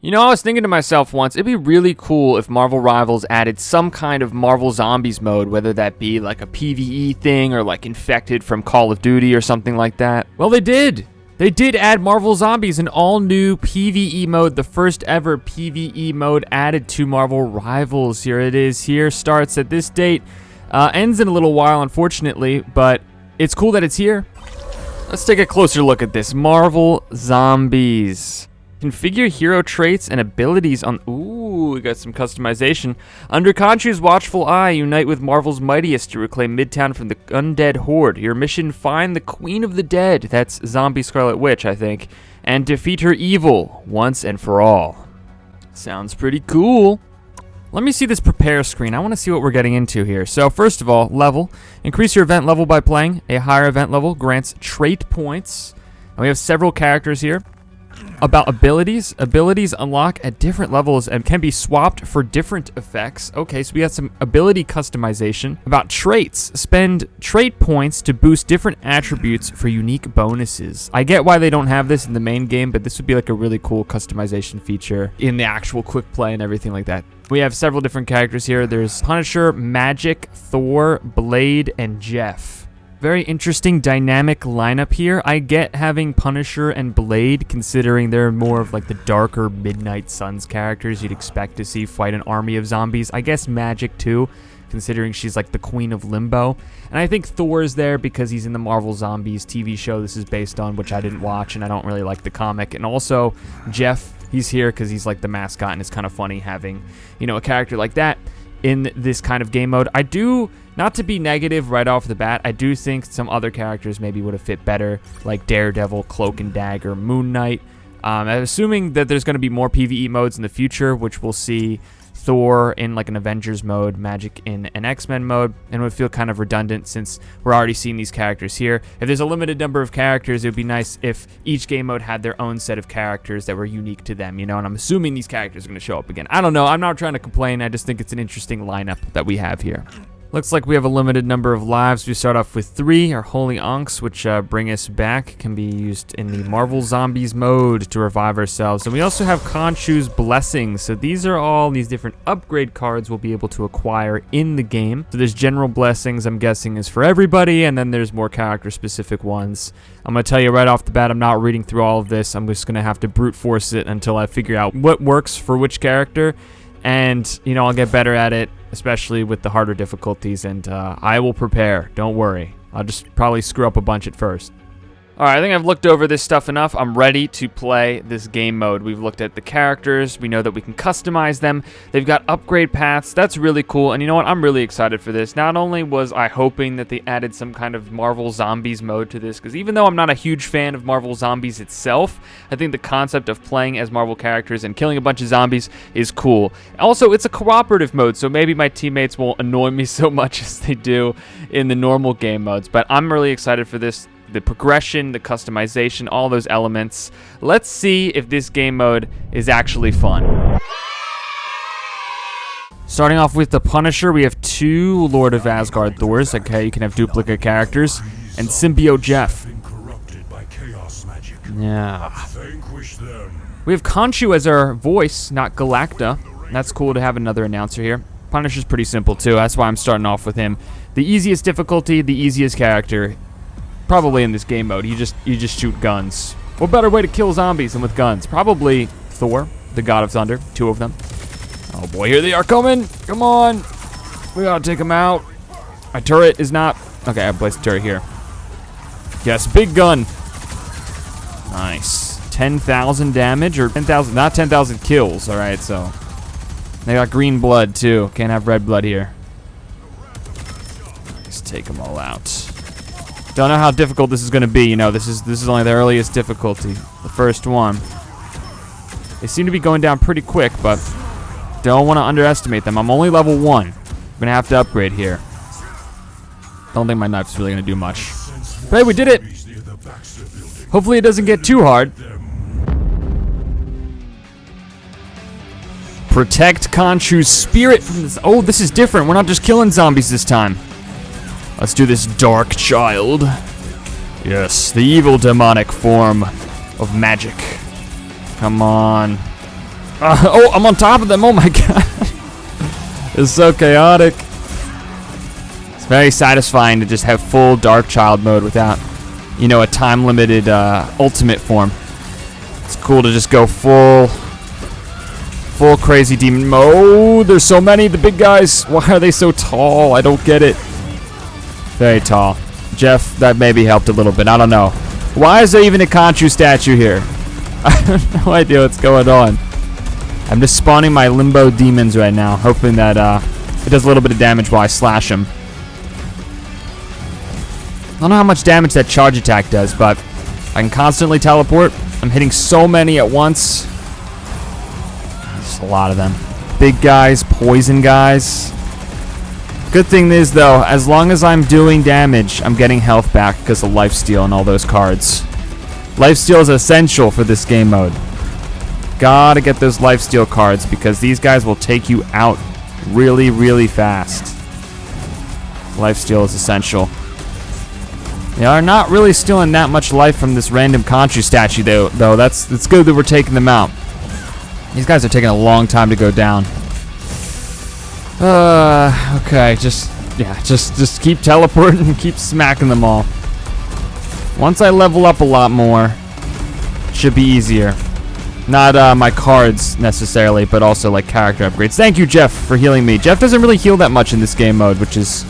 You know, I was thinking to myself once, it'd be really cool if Marvel Rivals added some kind of Marvel Zombies mode, whether that be like a PvE thing or like Infected from Call of Duty or something like that. Well, they did. They did add Marvel Zombies, an all-new PvE mode, the first ever PvE mode added to Marvel Rivals. Here it is. Here starts at this date. Ends in a little while, unfortunately, but it's cool that it's here. Let's take a closer look at this. Marvel Zombies. Configure hero traits and abilities on... Ooh, we got some customization. Under Khonshu's watchful eye, unite with Marvel's mightiest to reclaim Midtown from the Undead Horde. Your mission, find the Queen of the Dead, that's Zombie Scarlet Witch, I think, and defeat her evil once and for all. Sounds pretty cool. Let me see this prepare screen. I want to see what we're getting into here. So first of all, level. Increase your event level by playing. A higher event level grants trait points. And we have several characters here. About abilities. Abilities unlock at different levels and can be swapped for different effects. Okay, so we got some ability customization. About traits. Spend trait points to boost different attributes for unique bonuses. I get why they don't have this in the main game, but this would be like a really cool customization feature in the actual quick play and everything like that. We have several different characters here. There's Punisher, Magic, Thor, Blade, and Jeff. Very interesting dynamic lineup here. I get having Punisher and Blade, considering they're more of like the darker Midnight Suns characters you'd expect to see fight an army of zombies. I guess Magic too, considering she's like the Queen of Limbo. And I think Thor is there because he's in the Marvel Zombies TV show this is based on, which I didn't watch and I don't really like the comic. And also Jeff, he's here because he's like the mascot and it's kind of funny having, you know, a character like that in this kind of game mode. I do, not to be negative right off the bat, I do think some other characters maybe would have fit better, like Daredevil, Cloak and Dagger, Moon Knight. I'm assuming that there's going to be more PvE modes in the future, which we'll see Thor in like an Avengers mode, Magic in an X-Men mode, and it would feel kind of redundant since we're already seeing these characters here. If there's a limited number of characters, it would be nice if each game mode had their own set of characters that were unique to them, you know, and I'm assuming these characters are going to show up again. I don't know, I'm not trying to complain, I just think it's an interesting lineup that we have here. Looks like we have a limited number of lives. We start off with 3. Our Holy Unks, which bring us back, can be used in the Marvel Zombies mode to revive ourselves. And we also have Khonshu's Blessings. So these are all these different upgrade cards we'll be able to acquire in the game. So there's General Blessings, I'm guessing, is for everybody, and then there's more character-specific ones. I'm going to tell you right off the bat, I'm not reading through all of this. I'm just going to have to brute force it until I figure out what works for which character. And, you know, I'll get better at it, especially with the harder difficulties, and I will prepare. Don't worry. I'll just probably screw up a bunch at first. Alright, I think I've looked over this stuff enough. I'm ready to play this game mode. We've looked at the characters. We know that we can customize them. They've got upgrade paths. That's really cool. And you know what? I'm really excited for this. Not only was I hoping that they added some kind of Marvel Zombies mode to this, because even though I'm not a huge fan of Marvel Zombies itself, I think the concept of playing as Marvel characters and killing a bunch of zombies is cool. Also, it's a cooperative mode, so maybe my teammates won't annoy me so much as they do in the normal game modes. But I'm really excited for this. The progression, the customization, all those elements. Let's see if this game mode is actually fun. Starting off with the Punisher, we have 2 Lord of Asgard Thors. Okay, you can have duplicate characters. And Symbiote Jeff. Yeah. We have Khonshu as our voice, not Galacta. That's cool to have another announcer here. Punisher's pretty simple too. That's why I'm starting off with him. The easiest difficulty, the easiest character. Probably in this game mode, you just shoot guns. What better way to kill zombies than with guns? Probably Thor, the God of Thunder, 2 of them. Oh boy, here they are coming. Come on. We gotta take them out. My turret is not... Okay, I placed the turret here. Yes, big gun. Nice. 10,000 damage, or 10,000, not 10,000 kills, alright, so. They got green blood too. Can't have red blood here. Let's take them all out. Don't know how difficult this is going to be. You know, this is only the earliest difficulty, the first one. They seem to be going down pretty quick, but don't want to underestimate them. I'm only level 1. I'm going to have to upgrade here. Don't think my knife's really going to do much. But hey, we did it! Hopefully it doesn't get too hard. Protect Khonshu's spirit from this. Oh, this is different. We're not just killing zombies this time. Let's do this dark child. Yes, the evil demonic form of magic. Come on. Oh, I'm on top of them. Oh my god. It's so chaotic. It's very satisfying to just have full Dark Child mode without, you know, a time-limited ultimate form. It's cool to just go full crazy demon mode. Oh, there's so many. The big guys. Why are they so tall? I don't get it. Very tall. Jeff, that maybe helped a little bit. I don't know. Why is there even a Khonshu statue here? I have no idea what's going on. I'm just spawning my limbo demons right now, hoping that it does a little bit of damage while I slash them. I don't know how much damage that charge attack does, but I can constantly teleport. I'm hitting so many at once. Just a lot of them. Big guys, poison guys. Good thing is, though, as long as I'm doing damage, I'm getting health back because of lifesteal and all those cards. Lifesteal is essential for this game mode. Gotta get those lifesteal cards because these guys will take you out really, really fast. Lifesteal is essential. They are not really stealing that much life from this random Khonshu statue, though. It's good that we're taking them out. These guys are taking a long time to go down. Okay, just keep teleporting and keep smacking them all. Once I level up a lot more, it should be easier. Not my cards necessarily, but also like character upgrades. Thank you, Jeff, for healing me. Jeff doesn't really heal that much in this game mode, which is,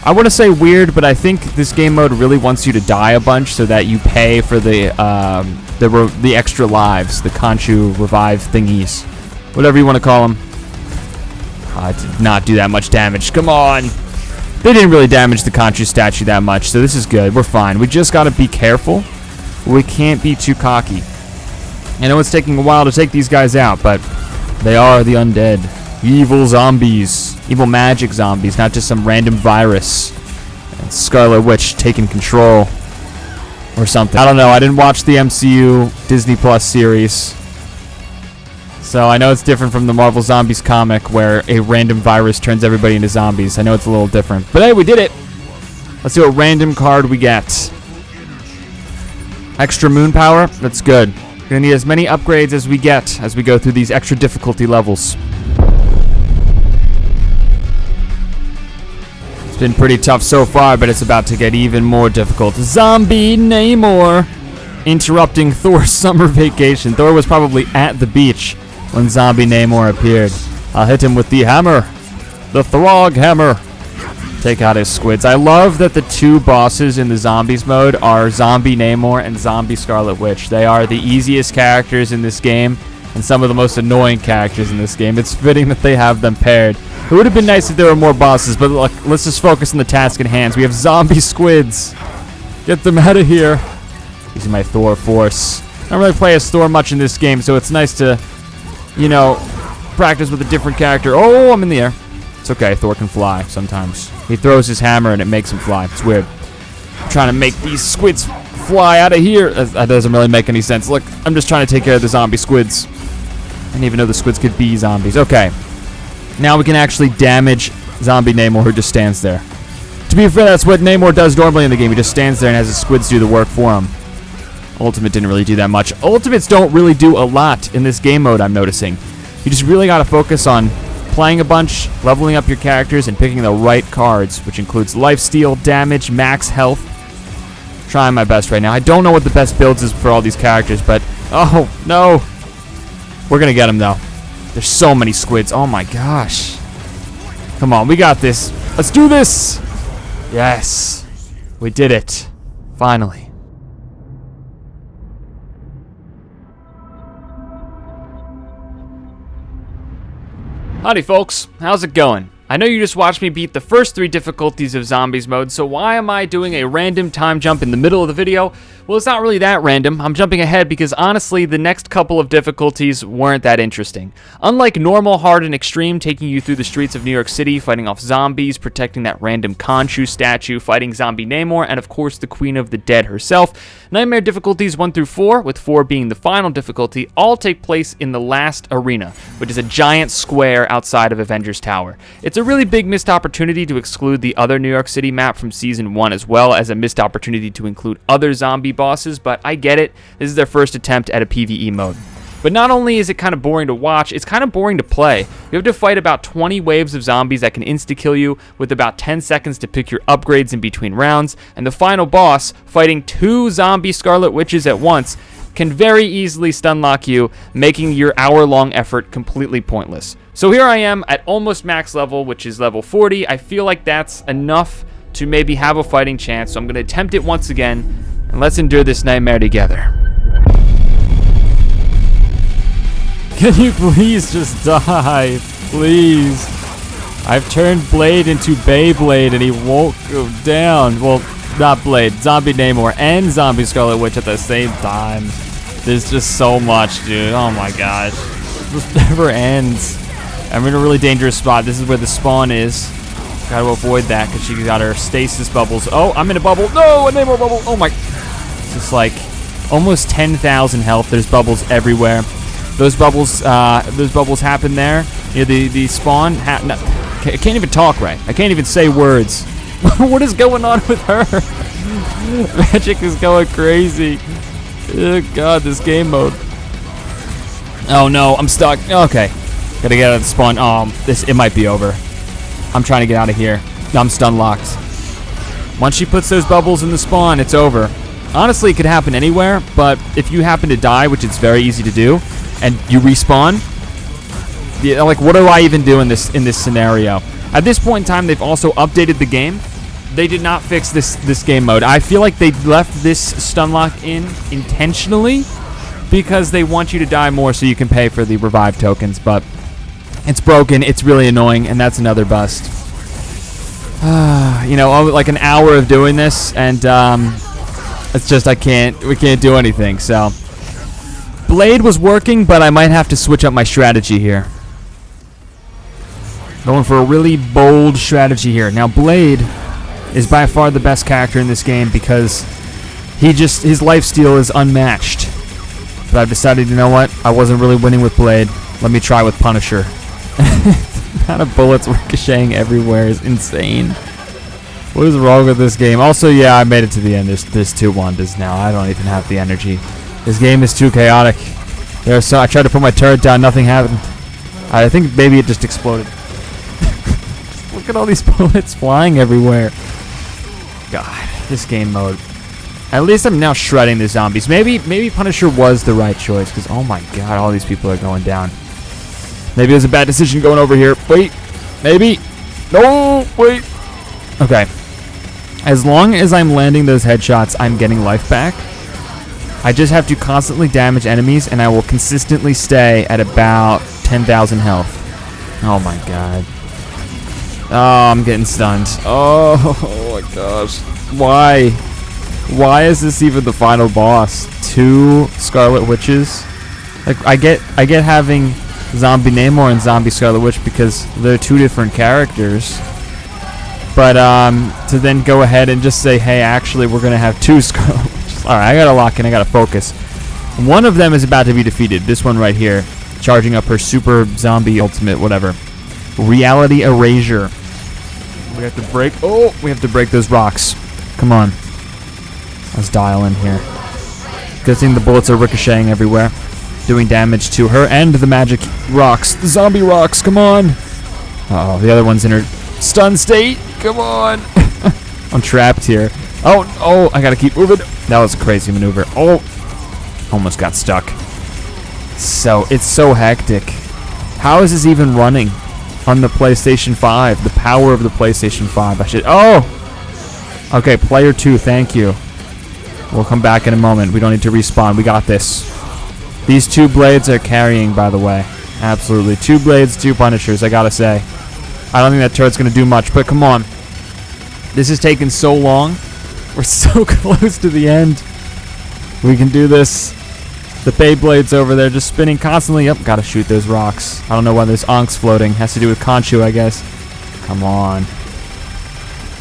I want to say weird, but I think this game mode really wants you to die a bunch so that you pay for the extra lives, the Khonshu revive thingies, whatever you want to call them. I did not do that much damage. Come on. They didn't really damage the Khonshu statue that much, so this is good. We're fine. We just got to be careful. We can't be too cocky. I know it's taking a while to take these guys out, but they are the undead. Evil zombies. Evil magic zombies, not just some random virus. And Scarlet Witch taking control. Or something. I don't know. I didn't watch the MCU Disney Plus series. So I know it's different from the Marvel Zombies comic where a random virus turns everybody into zombies. I know it's a little different. But hey, we did it. Let's see what random card we get. Extra moon power. That's good. Gonna need as many upgrades as we get as we go through these extra difficulty levels. It's been pretty tough so far, but it's about to get even more difficult. Zombie Namor interrupting Thor's summer vacation. Thor was probably at the beach when Zombie Namor appeared. I'll hit him with the hammer. The Throg Hammer. Take out his squids. I love that the two bosses in the zombies mode are Zombie Namor and Zombie Scarlet Witch. They are the easiest characters in this game and some of the most annoying characters in this game. It's fitting that they have them paired. It would have been nice if there were more bosses, but look, let's just focus on the task at hand. We have zombie squids. Get them out of here. Using my Thor force. I don't really play as Thor much in this game, so it's nice to, you know, practice with a different character. Oh, I'm in the air. It's okay, Thor can fly sometimes. He throws his hammer and it makes him fly. It's weird. I'm trying to make these squids fly out of here. That doesn't really make any sense. Look, I'm just trying to take care of the zombie squids. I didn't even know the squids could be zombies. Okay. Now we can actually damage Zombie Namor, who just stands there. To be fair, that's what Namor does normally in the game. He just stands there and has his squids do the work for him. Ultimate didn't really do that much. Ultimates don't really do a lot in this game mode, I'm noticing. You just really got to focus on playing a bunch, leveling up your characters, and picking the right cards, which includes lifesteal, damage, max health. Trying my best right now. I don't know what the best builds is for all these characters, but oh no, we're gonna get them though. There's so many squids. Oh my gosh! Come on, we got this. Let's do this. Yes, we did it. Finally. Howdy folks, how's it going? I know you just watched me beat the first 3 difficulties of Zombies mode, so why am I doing a random time jump in the middle of the video? Well, it's not really that random. I'm jumping ahead because honestly, the next couple of difficulties weren't that interesting. Unlike normal, hard, and extreme, taking you through the streets of New York City, fighting off zombies, protecting that random Khonshu statue, fighting Zombie Namor, and of course the Queen of the Dead herself, Nightmare difficulties 1 through 4, with 4 being the final difficulty, all take place in the last arena, which is a giant square outside of Avengers Tower. It's a really big missed opportunity to exclude the other New York City map from Season 1, as well as a missed opportunity to include other zombie bosses, but I get it. This is their first attempt at a PvE mode. But not only is it kind of boring to watch, it's kind of boring to play. You have to fight about 20 waves of zombies that can insta-kill you with about 10 seconds to pick your upgrades in between rounds. And the final boss, fighting 2 zombie Scarlet Witches at once, can very easily stunlock you, making your hour-long effort completely pointless. So here I am at almost max level, which is level 40. I feel like that's enough to maybe have a fighting chance, so I'm going to attempt it once again, and let's endure this nightmare together. Can you please just die? Please. I've turned Blade into Beyblade and he won't go down. Well, not Blade, Zombie Namor and Zombie Scarlet Witch at the same time. There's just so much, dude. Oh my gosh. This never ends. I'm in a really dangerous spot. This is where the spawn is. Gotta avoid that because she got her stasis bubbles. Oh, I'm in a bubble. No, a Namor bubble. Oh my. It's just like almost 10,000 health. There's bubbles everywhere. Those bubbles happen there. You know, the spawn. No, I can't even talk right. I can't even say words. What is going on with her? Magic is going crazy. Oh god, this game mode. Oh no, I'm stuck. Okay, gotta get out of the spawn. It might be over. I'm trying to get out of here. I'm stun locked. Once she puts those bubbles in the spawn, it's over. Honestly, it could happen anywhere, but if you happen to die, which it's very easy to do, and you respawn, like, what do I even do in this scenario? At this point in time, they've also updated the game. They did not fix this game mode. I feel like they left this stun lock in intentionally because they want you to die more so you can pay for the revive tokens, but it's broken. It's really annoying, and that's another bust. You know, like an hour of doing this, and it's just we can't do anything. So Blade was working, but I might have to switch up my strategy here. Going for a really bold strategy here. Now Blade is by far the best character in this game because his lifesteal is unmatched. But I've decided, you know what? I wasn't really winning with Blade. Let me try with Punisher. The amount of bullets ricocheting everywhere is insane. What is wrong with this game? Also, yeah, I made it to the end. There's 2 Wandas now. I don't even have the energy. This game is too chaotic. I tried to put my turret down. Nothing happened. I think maybe it just exploded. Look at all these bullets flying everywhere. God, this game mode. At least I'm now shredding the zombies. Maybe Punisher was the right choice, because oh my god, all these people are going down. Maybe it was a bad decision going over here. Wait, maybe. No, wait. Okay. As long as I'm landing those headshots, I'm getting life back. I just have to constantly damage enemies, and I will consistently stay at about 10,000 health. Oh my god. Oh, I'm getting stunned. Oh my gosh. Why? Why is this even the final boss? 2 Scarlet Witches? Like, I get having Zombie Namor and Zombie Scarlet Witch because they're 2 different characters. But to then go ahead and just say, hey, actually, we're gonna have 2 Scarlet Witches. All right, I gotta lock in. I gotta focus. One of them is about to be defeated. This one right here, charging up her super zombie ultimate, whatever. Reality erasure. We have to break. Oh, we have to break those rocks. Come on. Let's dial in here. Good thing the bullets are ricocheting everywhere, doing damage to her and the magic rocks, the zombie rocks. Come on. Uh-oh, the other one's in her stun state. Come on. I'm trapped here. Oh, I gotta keep moving. That was a crazy maneuver. Oh, almost got stuck. So it's so hectic. How is this even running on the PlayStation 5? The power of the PlayStation 5. I should. Oh. Okay, player 2. Thank you. We'll come back in a moment. We don't need to respawn. We got this. These 2 blades are carrying, by the way. Absolutely. 2 blades, 2 Punishers, I gotta say. I don't think that turret's gonna do much, but come on. This is taking so long. We're so close to the end. We can do this. The Beyblade's over there just spinning constantly. Yep, gotta shoot those rocks. I don't know why there's onks floating. Has to do with Khonshu, I guess. Come on.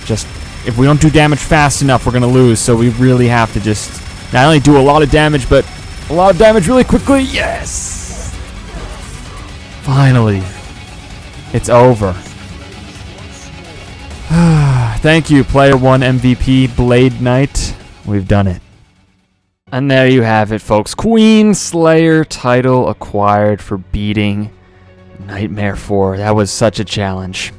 Just, if we don't do damage fast enough, we're gonna lose. So we really have to just not only do a lot of damage, but a lot of damage really quickly. Yes! Finally. It's over. Thank you, Player 1 MVP, Blade Knight. We've done it. And there you have it, folks. Queen Slayer title acquired for beating Nightmare 4. That was such a challenge.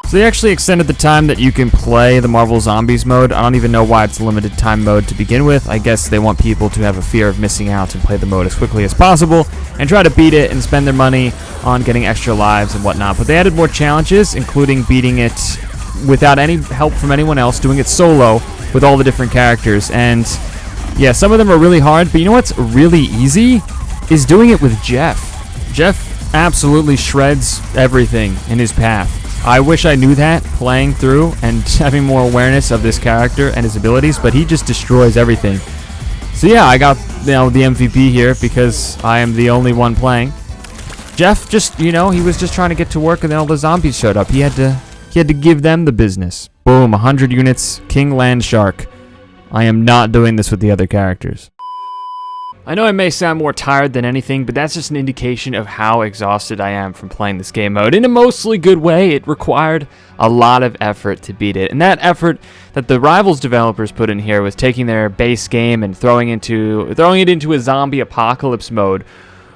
So they actually extended the time that you can play the Marvel Zombies mode. I don't even know why it's a limited time mode to begin with. I guess they want people to have a fear of missing out and play the mode as quickly as possible and try to beat it and spend their money on getting extra lives and whatnot. But they added more challenges, including beating it without any help from anyone else, doing it solo with all the different characters. And yeah, some of them are really hard, but you know what's really easy? Is doing it with Jeff. Jeff absolutely shreds everything in his path. I wish I knew that playing through and having more awareness of this character and his abilities, but he just destroys everything. So yeah, I got the MVP here because I am the only one playing. Jeff just, he was just trying to get to work and then all the zombies showed up. He had to give them the business. Boom, 100 units, King Land Shark. I am not doing this with the other characters. I know I may sound more tired than anything, but that's just an indication of how exhausted I am from playing this game mode. In a mostly good way, it required a lot of effort to beat it. And that effort that the Rivals developers put in here was taking their base game and throwing it into a zombie apocalypse mode.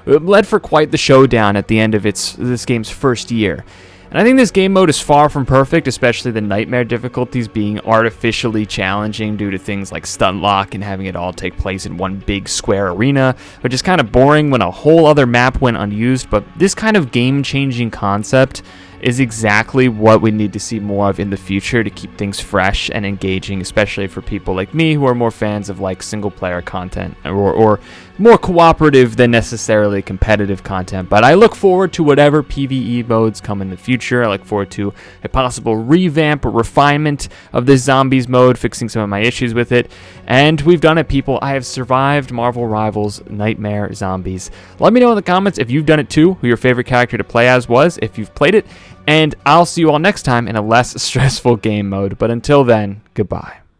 It led for quite the showdown at the end of this game's first year. And I think this game mode is far from perfect, especially the Nightmare difficulties being artificially challenging due to things like stun lock and having it all take place in one big square arena, which is kind of boring when a whole other map went unused. But this kind of game-changing concept is exactly what we need to see more of in the future to keep things fresh and engaging, especially for people like me who are more fans of like single-player content or more cooperative than necessarily competitive content. But I look forward to whatever PvE modes come in the future. I look forward to a possible revamp or refinement of this zombies mode, fixing some of my issues with it. And we've done it, people. I have survived Marvel Rivals Nightmare Zombies. Let me know in the comments if you've done it too, who your favorite character to play as was, if you've played it. And I'll see you all next time in a less stressful game mode. But until then, goodbye.